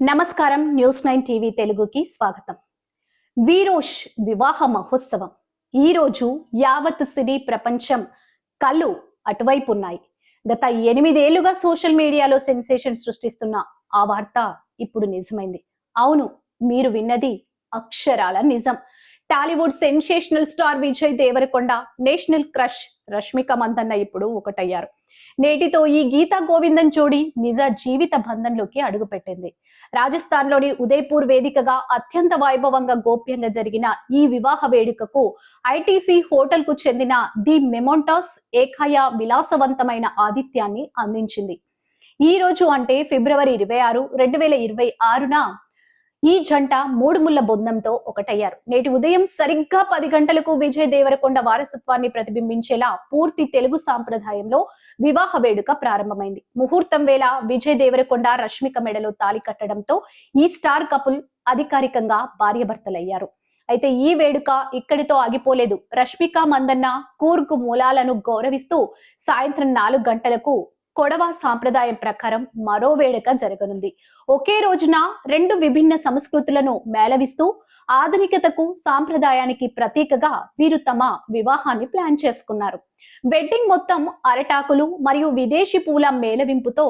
నమస్కారం news 9 TV తెలుగుకి స్వాగతం. వీరోష్ వివాహ మహోత్సవం ఈ రోజు యావత్ సినీ ప్రపంచం కళ్ళు అటువైపు ఉన్నాయి. గత 8 ఏళ్లుగా సోషల్ మీడియాలో సెన్సేషన్ సృష్టిస్తున్న ఆ వార్త ఇప్పుడు నిజమైంది. అవును, మీరు విన్నది అక్షరాల నిజం. Tollywood sensational star Vijay Devarakonda, national crush Rashmika Mandanna ఇప్పుడు ఒకటయ్యారు. నేటితో ఈ గీతా గోవిందం జోడి నిజ జీవిత బంధంలోకి అడుగుపెట్టింది. రాజస్థాన్ లోని ఉదయపూర్ వేదికగా అత్యంత వైభవంగా గోప్యంగా జరిగిన ఈ వివాహ వేడుకకు ఐటీసీ హోటల్ కు చెందిన ది మెమోంటాస్ ఏకాయ విలాసవంతమైన ఆతిథ్యాన్ని అందించింది. ఈ రోజు అంటే ఫిబ్రవరి 26, 2026న ఈ జంట మూడు ముళ్ల బొందంతో ఒకటయ్యారు. నేటి ఉదయం సరిగ్గా 10 గంటలకు విజయ్ దేవరకొండ వారసత్వాన్ని ప్రతిబింబించేలా పూర్తి తెలుగు సాంప్రదాయంలో వివాహ వేడుక ప్రారంభమైంది. ముహూర్తం వేళ విజయ్ దేవరకొండ రష్మిక మెడలో తాళి కట్టడంతో ఈ స్టార్ కపుల్ అధికారికంగా భార్యాభర్తలయ్యారు. అయితే ఈ వేడుక ఇక్కడితో ఆగిపోలేదు. రష్మిక మందన్న కూర్గు మూలాలను గౌరవిస్తూ సాయంత్రం 4 గంటలకు కొడవ సాంప్రదాయం ప్రకారం మరో వేడుక జరగనుంది. ఒకే రోజున 2 విభిన్న సంస్కృతులను మేళవిస్తూ ఆధునికతకు సాంప్రదాయానికి ప్రతీకగా వీరు తమ వివాహాన్ని ప్లాన్ చేసుకున్నారు. వెడ్డింగ్ మొత్తం అరటాకులు మరియు విదేశీ పూల మేళవింపుతో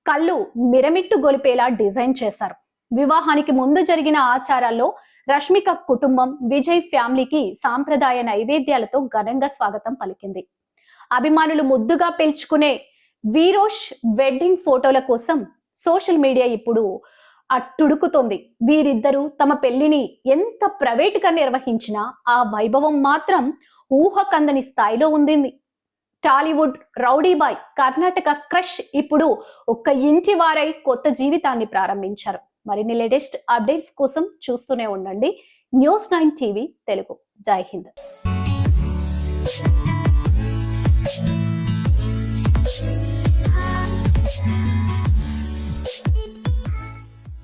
కళ్ళు మిరమిట్టు గొలిపేలా డిజైన్ చేశారు. వివాహానికి ముందు జరిగిన ఆచారాల్లో రష్మిక కుటుంబం విజయ్ ఫ్యామిలీకి సాంప్రదాయ నైవేద్యాలతో ఘనంగా స్వాగతం పలికింది. అభిమానులు ముద్దుగా పిలుచుకునే వీరోష్ వెడ్డింగ్ ఫోటోల కోసం సోషల్ మీడియా ఇప్పుడు అట్టుడుకుతోంది. వీరిద్దరూ తమ పెళ్లిని ఎంత ప్రైవేట్ గా నిర్వహించినా ఆ వైభవం మాత్రం ఊహకందని స్థాయిలో ఉంది. Tollywood rowdy boy, Karnataka crush ఇప్పుడు ఒక్క ఇంటి వారై కొత్త జీవితాన్ని ప్రారంభించారు. మరిన్ని లేటెస్ట్ అప్డేట్స్ కోసం చూస్తూనే ఉండండి న్యూస్ 9 టీవీ తెలుగు. జై హింద్.